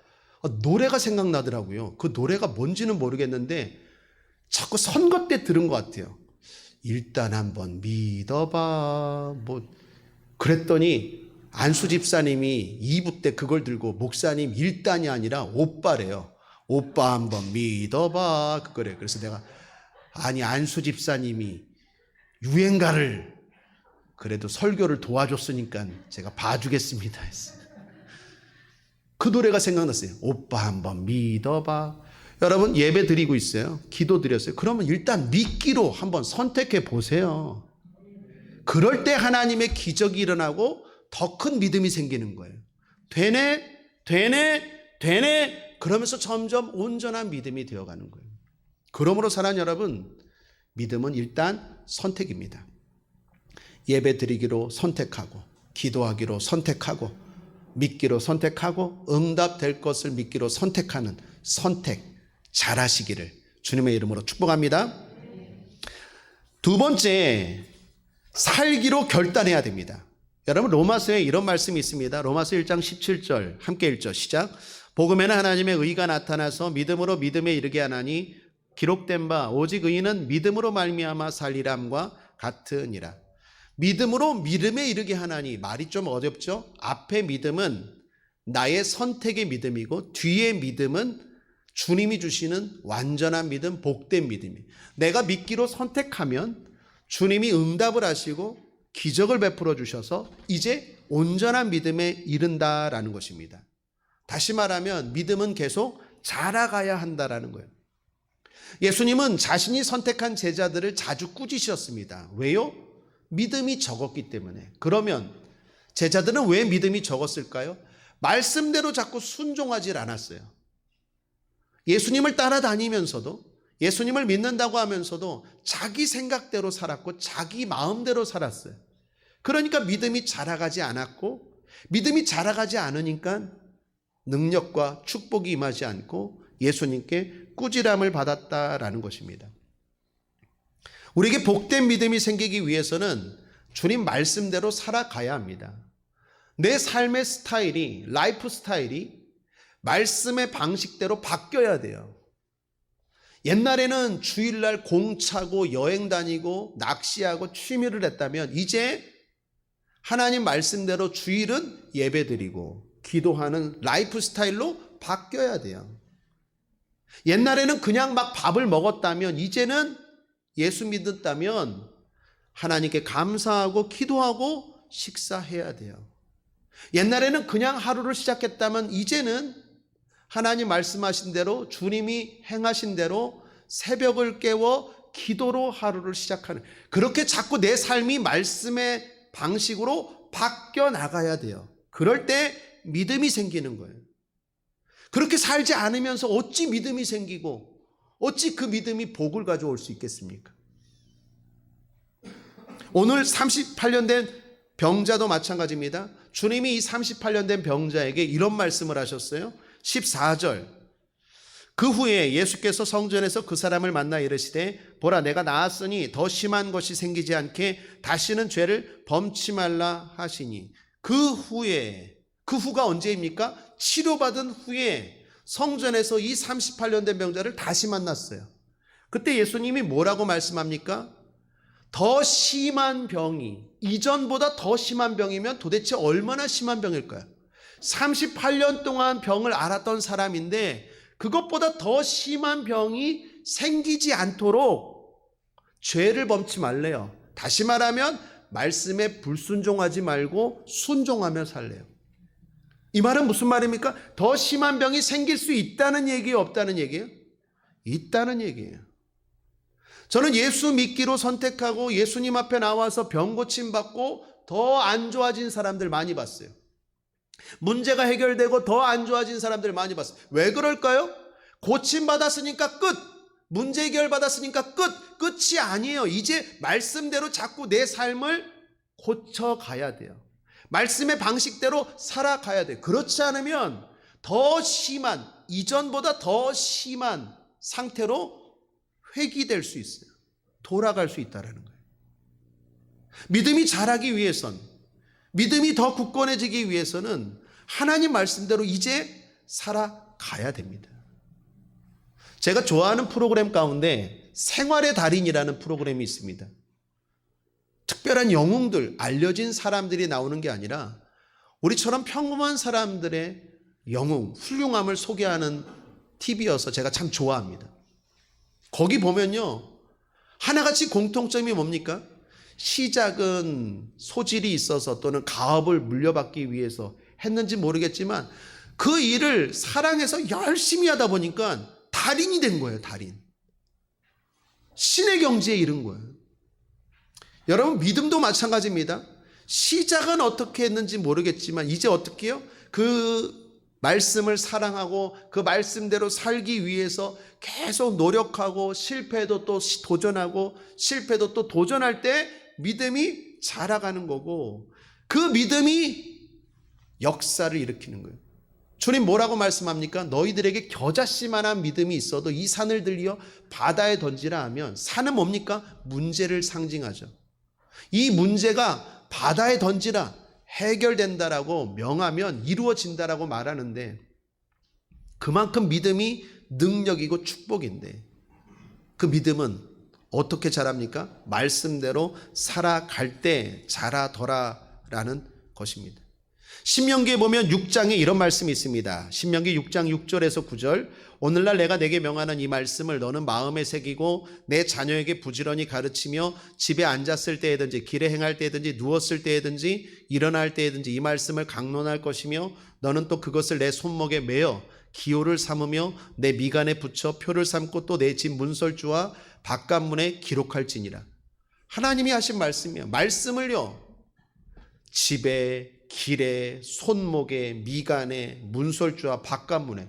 노래가 생각나더라고요. 그 노래가 뭔지는 모르겠는데 자꾸 선거 때 들은 것 같아요. 일단 한번 믿어봐. 그랬더니 안수 집사님이 2부 때 그걸 들고 목사님 일단이 아니라 오빠래요. 오빠 한번 믿어봐. 그거래요. 그래서 내가 아니 안수 집사님이 유행가를 그래도 설교를 도와줬으니까 제가 봐주겠습니다 했어요. 그 노래가 생각났어요. 오빠 한번 믿어봐. 여러분 예배 드리고 있어요. 기도 드렸어요. 그러면 일단 믿기로 한번 선택해 보세요. 그럴 때 하나님의 기적이 일어나고 더 큰 믿음이 생기는 거예요. 되네 그러면서 점점 온전한 믿음이 되어가는 거예요. 그러므로 사랑하는 여러분, 믿음은 일단 선택입니다. 예배 드리기로 선택하고 기도하기로 선택하고 믿기로 선택하고 응답될 것을 믿기로 선택하는 선택 잘하시기를 주님의 이름으로 축복합니다. 두 번째, 살기로 결단해야 됩니다. 여러분 로마서에 이런 말씀이 있습니다. 로마서 1장 17절 함께 읽죠. 시작. 복음에는 하나님의 의가 나타나서 믿음으로 믿음에 이르게 하나니 기록된 바 오직 의인은 믿음으로 말미암아 살리람과 같으니라. 믿음으로 믿음에 이르게 하나니, 말이 좀 어렵죠? 앞에 믿음은 나의 선택의 믿음이고 뒤에 믿음은 주님이 주시는 완전한 믿음, 복된 믿음이에요. 내가 믿기로 선택하면 주님이 응답을 하시고 기적을 베풀어 주셔서 이제 온전한 믿음에 이른다라는 것입니다. 다시 말하면 믿음은 계속 자라가야 한다라는 거예요. 예수님은 자신이 선택한 제자들을 자주 꾸짖으셨습니다. 왜요? 믿음이 적었기 때문에. 그러면 제자들은 왜 믿음이 적었을까요? 말씀대로 자꾸 순종하지 않았어요. 예수님을 따라다니면서도, 예수님을 믿는다고 하면서도 자기 생각대로 살았고 자기 마음대로 살았어요. 그러니까 믿음이 자라가지 않았고, 믿음이 자라가지 않으니까 능력과 축복이 임하지 않고 예수님께 꾸지람을 받았다라는 것입니다. 우리에게 복된 믿음이 생기기 위해서는 주님 말씀대로 살아가야 합니다. 내 삶의 스타일이, 라이프 스타일이 말씀의 방식대로 바뀌어야 돼요. 옛날에는 주일날 공차고 여행 다니고 낚시하고 취미를 했다면 이제 하나님 말씀대로 주일은 예배드리고 기도하는 라이프 스타일로 바뀌어야 돼요. 옛날에는 그냥 막 밥을 먹었다면 이제는 예수 믿었다면 하나님께 감사하고 기도하고 식사해야 돼요. 옛날에는 그냥 하루를 시작했다면 이제는 하나님 말씀하신 대로 주님이 행하신 대로 새벽을 깨워 기도로 하루를 시작하는, 그렇게 자꾸 내 삶이 말씀의 방식으로 바뀌어 나가야 돼요. 그럴 때 믿음이 생기는 거예요. 그렇게 살지 않으면서 어찌 믿음이 생기고 어찌 그 믿음이 복을 가져올 수 있겠습니까? 오늘 38년 된 병자도 마찬가지입니다. 주님이 이 38년 된 병자에게 이런 말씀을 하셨어요. 14절, 그 후에 예수께서 성전에서 그 사람을 만나 이르시되 보라 내가 나았으니 더 심한 것이 생기지 않게 다시는 죄를 범치 말라 하시니, 그 후가 언제입니까? 치료받은 후에 성전에서 이 38년 된 병자를 다시 만났어요. 그때 예수님이 뭐라고 말씀합니까? 더 심한 병이, 이전보다 더 심한 병이면 도대체 얼마나 심한 병일까요? 38년 동안 병을 앓았던 사람인데 그것보다 더 심한 병이 생기지 않도록 죄를 범치 말래요. 다시 말하면 말씀에 불순종하지 말고 순종하며 살래요. 이 말은 무슨 말입니까? 더 심한 병이 생길 수 있다는 얘기예요, 없다는 얘기예요? 있다는 얘기예요. 저는 예수 믿기로 선택하고 예수님 앞에 나와서 병 고침 받고 더 안 좋아진 사람들 많이 봤어요. 문제가 해결되고 더 안 좋아진 사람들 많이 봤어요. 왜 그럴까요? 고침 받았으니까 끝, 문제 해결 받았으니까 끝이 아니에요. 이제 말씀대로 자꾸 내 삶을 고쳐가야 돼요. 말씀의 방식대로 살아가야 돼요. 그렇지 않으면 더 심한, 이전보다 더 심한 상태로 회귀될 수 있어요. 돌아갈 수 있다는 거예요. 믿음이 자라기 위해선, 믿음이 더 굳건해지기 위해서는 하나님 말씀대로 이제 살아가야 됩니다. 제가 좋아하는 프로그램 가운데 생활의 달인이라는 프로그램이 있습니다. 특별한 영웅들, 알려진 사람들이 나오는 게 아니라 우리처럼 평범한 사람들의 영웅, 훌륭함을 소개하는 TV여서 제가 참 좋아합니다. 거기 보면요, 하나같이 공통점이 뭡니까? 시작은 소질이 있어서 또는 가업을 물려받기 위해서 했는지 모르겠지만 그 일을 사랑해서 열심히 하다 보니까 달인이 된 거예요. 달인. 신의 경지에 이른 거예요. 여러분, 믿음도 마찬가지입니다. 시작은 어떻게 했는지 모르겠지만 이제 어떻게 해요? 그 말씀을 사랑하고 그 말씀대로 살기 위해서 계속 노력하고 실패도 또 도전하고 실패도 또 도전할 때 믿음이 자라가는 거고, 그 믿음이 역사를 일으키는 거예요. 주님 뭐라고 말씀합니까? 너희들에게 겨자씨만한 믿음이 있어도 이 산을 들려 바다에 던지라 하면, 산은 뭡니까? 문제를 상징하죠. 이 문제가 바다에 던지라 해결된다라고 명하면 이루어진다라고 말하는데, 그만큼 믿음이 능력이고 축복인데, 그 믿음은 어떻게 자랍니까? 말씀대로 살아갈 때 자라더라라는 것입니다. 신명기에 보면 6장에 이런 말씀이 있습니다. 신명기 6장 6절에서 9절, 오늘날 내가 내게 명하는 이 말씀을 너는 마음에 새기고 내 자녀에게 부지런히 가르치며 집에 앉았을 때에든지 길에 행할 때에든지 누웠을 때에든지 일어날 때에든지 이 말씀을 강론할 것이며, 너는 또 그것을 내 손목에 매어 기호를 삼으며 내 미간에 붙여 표를 삼고 또 내 집 문설주와 바깥문에 기록할지니라. 하나님이 하신 말씀이에요. 말씀을요, 집에, 길에, 손목에, 미간에, 문설주와 바깥문에.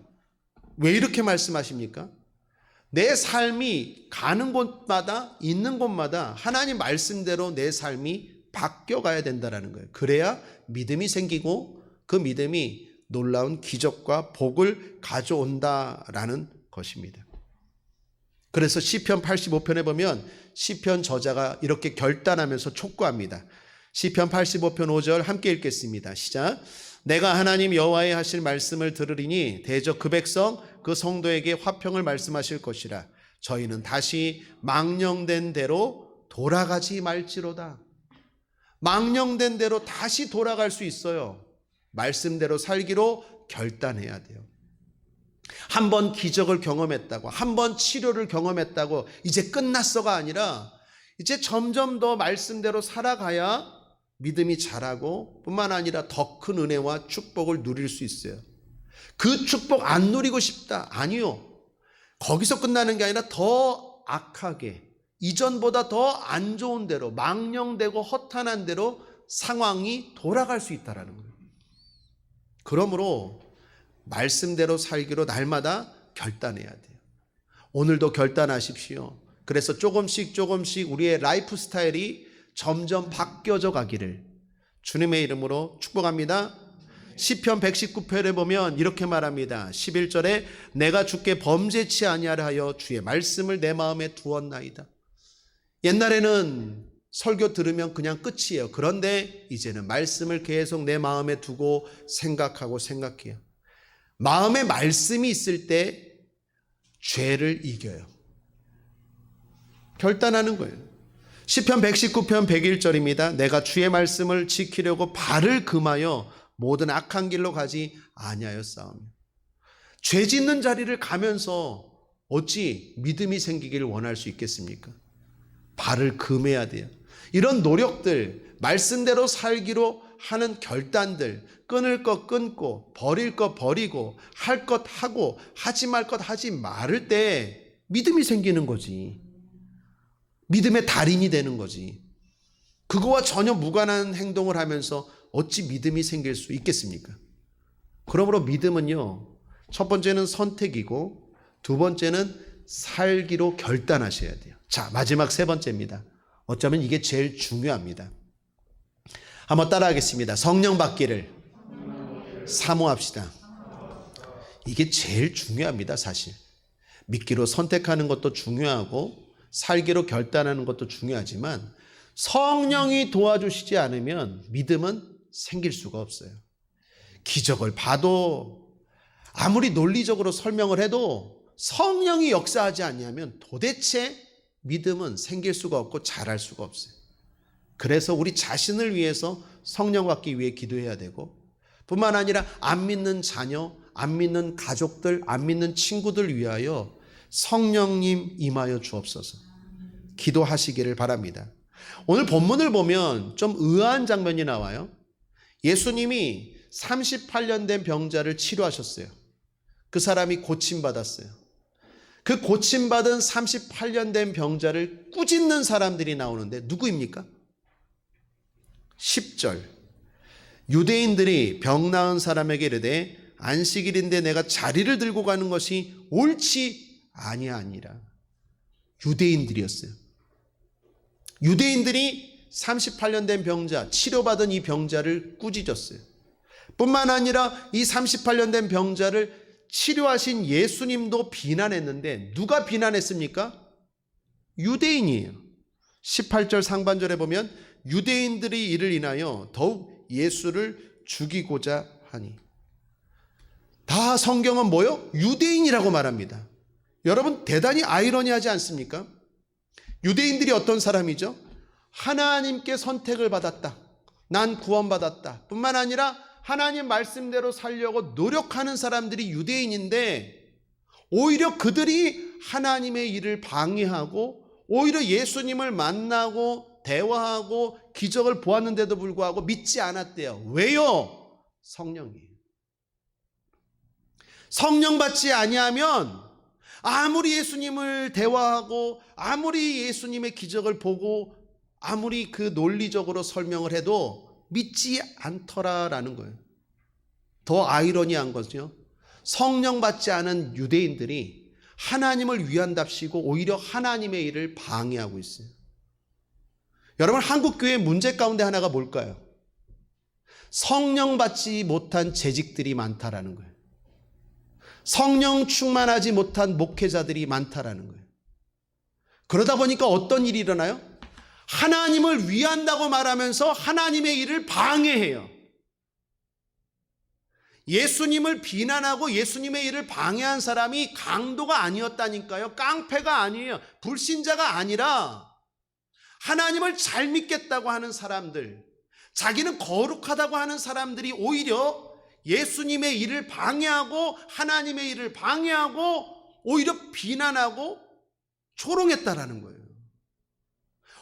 왜 이렇게 말씀하십니까? 내 삶이 가는 곳마다, 있는 곳마다 하나님 말씀대로 내 삶이 바뀌어가야 된다는 거예요. 그래야 믿음이 생기고 그 믿음이 놀라운 기적과 복을 가져온다라는 것입니다. 그래서 시편 85편에 보면 시편 저자가 이렇게 결단하면서 촉구합니다. 시편 85편 5절 함께 읽겠습니다. 시작. 내가 하나님 여호와의 하실 말씀을 들으리니 대저 그 백성 그 성도에게 화평을 말씀하실 것이라. 저희는 다시 망령된 대로 돌아가지 말지로다. 망령된 대로 다시 돌아갈 수 있어요. 말씀대로 살기로 결단해야 돼요. 한 번 기적을 경험했다고, 한 번 치료를 경험했다고 이제 끝났어가 아니라 이제 점점 더 말씀대로 살아가야 믿음이 자라고 뿐만 아니라 더 큰 은혜와 축복을 누릴 수 있어요. 그 축복 안 누리고 싶다. 아니요. 거기서 끝나는 게 아니라 더 악하게, 이전보다 더 안 좋은 대로, 망령되고 허탄한 대로 상황이 돌아갈 수 있다는 거예요. 그러므로 말씀대로 살기로 날마다 결단해야 돼요. 오늘도 결단하십시오. 그래서 조금씩 우리의 라이프 스타일이 점점 바뀌어져 가기를 주님의 이름으로 축복합니다. 시편 119편에 보면 이렇게 말합니다. 11절에 내가 주께 범죄치 아니하려 하여 주의 말씀을 내 마음에 두었나이다. 옛날에는 설교 들으면 그냥 끝이에요. 그런데 이제는 말씀을 계속 내 마음에 두고 생각해요. 마음에 말씀이 있을 때 죄를 이겨요. 결단하는 거예요. 시편 119편 101절입니다. 내가 주의 말씀을 지키려고 발을 금하여 모든 악한 길로 가지 아니하였사오며. 죄 짓는 자리를 가면서 어찌 믿음이 생기기를 원할 수 있겠습니까? 발을 금해야 돼요. 이런 노력들, 말씀대로 살기로 하는 결단들, 끊을 것 끊고 버릴 것 버리고 할 것 하고 하지 말 것 하지 말을 때 믿음이 생기는 거지. 믿음의 달인이 되는 거지. 그거와 전혀 무관한 행동을 하면서 어찌 믿음이 생길 수 있겠습니까? 그러므로 믿음은요, 첫 번째는 선택이고 두 번째는 살기로 결단하셔야 돼요. 자, 마지막 세 번째입니다. 어쩌면 이게 제일 중요합니다. 한번 따라하겠습니다. 성령 받기를 사모합시다. 이게 제일 중요합니다, 사실. 믿기로 선택하는 것도 중요하고 살기로 결단하는 것도 중요하지만 성령이 도와주시지 않으면 믿음은 생길 수가 없어요. 기적을 봐도 아무리 논리적으로 설명을 해도 성령이 역사하지 않냐면 도대체 믿음은 생길 수가 없고 자랄 수가 없어요. 그래서 우리 자신을 위해서 성령 받기 위해 기도해야 되고 뿐만 아니라 안 믿는 자녀, 안 믿는 가족들, 안 믿는 친구들 위하여 성령님 임하여 주옵소서 기도하시기를 바랍니다. 오늘 본문을 보면 좀 의아한 장면이 나와요. 예수님이 38년 된 병자를 치료하셨어요. 그 사람이 고침받았어요. 그 고침받은 38년 된 병자를 꾸짖는 사람들이 나오는데 누구입니까? 10절 유대인들이 병 나은 사람에게 이르되 안식일인데 내가 자리를 들고 가는 것이 옳지 아니하니라. 유대인들이었어요. 유대인들이 38년 된 병자, 치료받은 이 병자를 꾸짖었어요. 뿐만 아니라 이 38년 된 병자를 치료하신 예수님도 비난했는데 누가 비난했습니까? 유대인이에요. 18절 상반절에 보면 유대인들이 이를 인하여 더욱 예수를 죽이고자 하니. 다 성경은 뭐요? 유대인이라고 말합니다. 여러분 대단히 아이러니하지 않습니까? 유대인들이 어떤 사람이죠? 하나님께 선택을 받았다. 난 구원받았다. 뿐만 아니라 하나님 말씀대로 살려고 노력하는 사람들이 유대인인데 오히려 그들이 하나님의 일을 방해하고 오히려 예수님을 만나고 대화하고 기적을 보았는데도 불구하고 믿지 않았대요. 왜요? 성령이에요. 성령 받지 아니하면 아무리 예수님을 대화하고 아무리 예수님의 기적을 보고 아무리 그 논리적으로 설명을 해도 믿지 않더라라는 거예요. 더 아이러니한 것은요, 성령 받지 않은 유대인들이 하나님을 위한답시고 오히려 하나님의 일을 방해하고 있어요. 여러분 한국교회의 문제 가운데 하나가 뭘까요? 성령 받지 못한 재직들이 많다라는 거예요. 성령 충만하지 못한 목회자들이 많다라는 거예요. 그러다 보니까 어떤 일이 일어나요? 하나님을 위한다고 말하면서 하나님의 일을 방해해요. 예수님을 비난하고 예수님의 일을 방해한 사람이 강도가 아니었다니까요. 깡패가 아니에요. 불신자가 아니라 하나님을 잘 믿겠다고 하는 사람들, 자기는 거룩하다고 하는 사람들이 오히려 예수님의 일을 방해하고 하나님의 일을 방해하고 오히려 비난하고 조롱했다라는 거예요.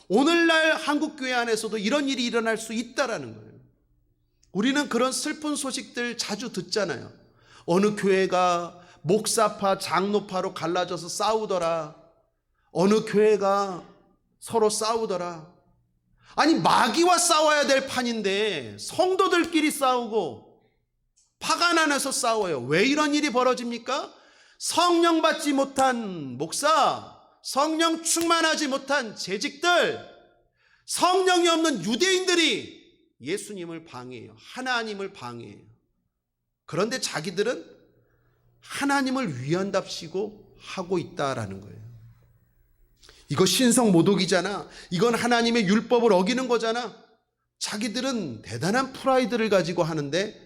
오늘날 한국교회 안에서도 이런 일이 일어날 수 있다라는 거예요. 우리는 그런 슬픈 소식들 자주 듣잖아요. 어느 교회가 목사파, 장로파로 갈라져서 싸우더라. 어느 교회가 서로 싸우더라. 아니, 마귀와 싸워야 될 판인데 성도들끼리 싸우고 파간 안에서 싸워요. 왜 이런 일이 벌어집니까? 성령 받지 못한 목사, 성령 충만하지 못한 재직들, 성령이 없는 유대인들이 예수님을 방해해요. 하나님을 방해해요. 그런데 자기들은 하나님을 위한답시고 하고 있다라는 거예요. 이거 신성 모독이잖아. 이건 하나님의 율법을 어기는 거잖아. 자기들은 대단한 프라이드를 가지고 하는데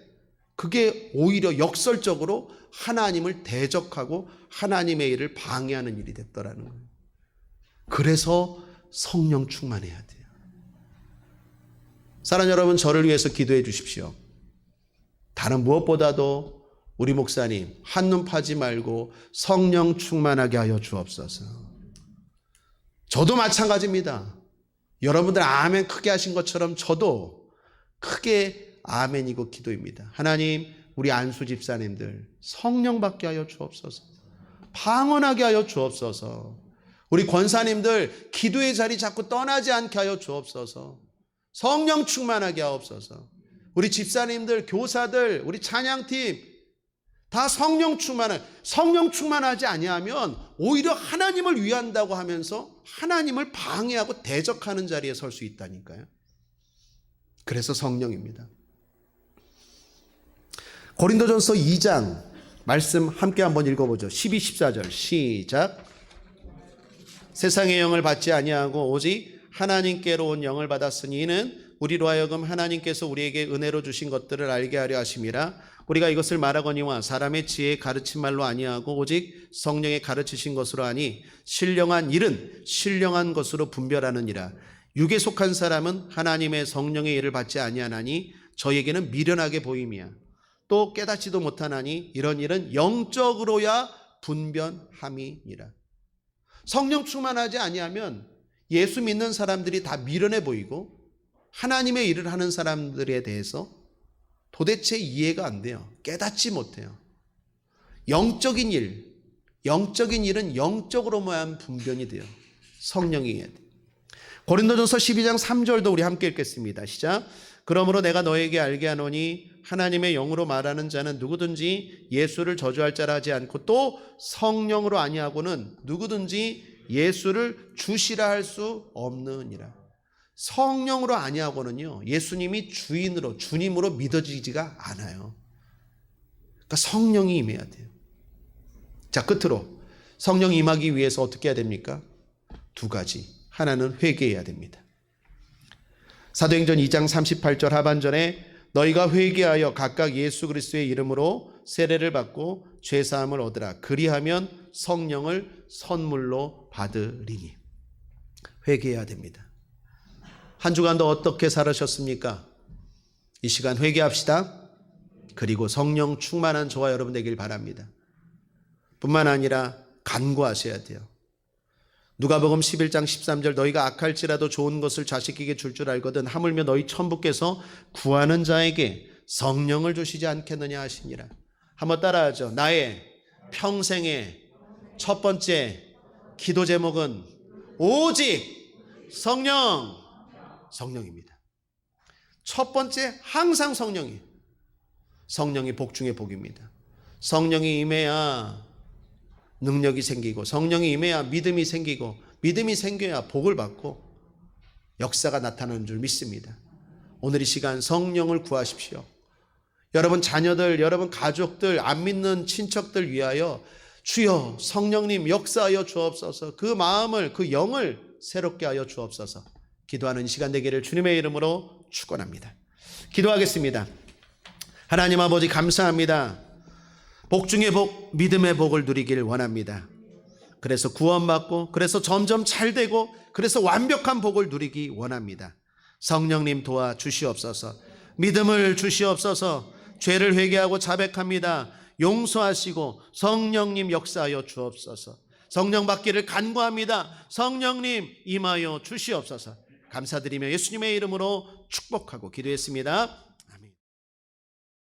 그게 오히려 역설적으로 하나님을 대적하고 하나님의 일을 방해하는 일이 됐더라는 거예요. 그래서 성령 충만해야 돼요. 사랑하는 여러분, 저를 위해서 기도해 주십시오. 다른 무엇보다도 우리 목사님 한눈 파지 말고 성령 충만하게 하여 주옵소서. 저도 마찬가지입니다. 여러분들 아멘 크게 하신 것처럼 저도 크게 아멘이고 기도입니다. 하나님, 우리 안수 집사님들 성령 받게 하여 주옵소서. 방언하게 하여 주옵소서. 우리 권사님들 기도의 자리 자꾸 떠나지 않게 하여 주옵소서. 성령 충만하게 하옵소서. 우리 집사님들, 교사들, 우리 찬양팀 다 성령 충만하지 아니하면 오히려 하나님을 위한다고 하면서 하나님을 방해하고 대적하는 자리에 설 수 있다니까요. 그래서 성령입니다. 고린도전서 2장 말씀 함께 한번 읽어보죠. 12, 14절 시작. 세상의 영을 받지 아니하고 오직 하나님께로 온 영을 받았으니 이는 우리로 하여금 하나님께서 우리에게 은혜로 주신 것들을 알게 하려 하심이라. 우리가 이것을 말하거니와 사람의 지혜에 가르친 말로 아니하고 오직 성령의 가르치신 것으로 하니 신령한 일은 신령한 것으로 분별하느니라. 육에 속한 사람은 하나님의 성령의 일을 받지 아니하나니 저에게는 미련하게 보임이야. 또 깨닫지도 못하나니 이런 일은 영적으로야 분변함이니라. 성령 충만하지 아니하면 예수 믿는 사람들이 다 미련해 보이고 하나님의 일을 하는 사람들에 대해서 도대체 이해가 안 돼요. 깨닫지 못해요. 영적인 일은 영적으로만 분별이 돼요. 성령이 해야 돼요. 고린도전서 12장 3절도 우리 함께 읽겠습니다. 시작. 그러므로 내가 너에게 알게 하노니 하나님의 영으로 말하는 자는 누구든지 예수를 저주할 자라 하지 않고 또 성령으로 아니하고는 누구든지 예수를 주시라 할 수 없느니라. 성령으로 아니하고는요, 예수님이 주님으로 믿어지지가 않아요. 그러니까 성령이 임해야 돼요. 자, 끝으로 성령이 임하기 위해서 어떻게 해야 됩니까? 두 가지. 하나는 회개해야 됩니다. 사도행전 2장 38절 하반절에 너희가 회개하여 각각 예수 그리스도의 이름으로 세례를 받고 죄사함을 얻으라. 그리하면 성령을 선물로 받으리니. 회개해야 됩니다. 한 주간도 어떻게 살으셨습니까? 이 시간 회개합시다. 그리고 성령 충만한 저와 여러분 되길 바랍니다. 뿐만 아니라 간구하셔야 돼요. 누가복음 11장 13절 너희가 악할지라도 좋은 것을 자식에게 줄 줄 알거든 하물며 너희 천부께서 구하는 자에게 성령을 주시지 않겠느냐 하시니라. 한번 따라하죠. 나의 평생의 첫 번째 기도 제목은 오직 성령입니다. 첫 번째 항상 성령이 복 중에 복입니다. 성령이 임해야 능력이 생기고 성령이 임해야 믿음이 생기고 믿음이 생겨야 복을 받고 역사가 나타나는 줄 믿습니다. 오늘 이 시간 성령을 구하십시오. 여러분 자녀들, 여러분 가족들, 안 믿는 친척들 위하여 주여 성령님 역사하여 주옵소서. 그 마음을, 그 영을 새롭게 하여 주옵소서. 기도하는 시간 되기를 주님의 이름으로 축원합니다. 기도하겠습니다. 하나님 아버지 감사합니다. 복 중의 복, 믿음의 복을 누리길 원합니다. 그래서 구원받고, 그래서 점점 잘되고, 그래서 완벽한 복을 누리기 원합니다. 성령님 도와 주시옵소서. 믿음을 주시옵소서. 죄를 회개하고 자백합니다. 용서하시고 성령님 역사하여 주옵소서. 성령 받기를 간구합니다. 성령님 임하여 주시옵소서. 감사드리며 예수님의 이름으로 축복하고 기도했습니다.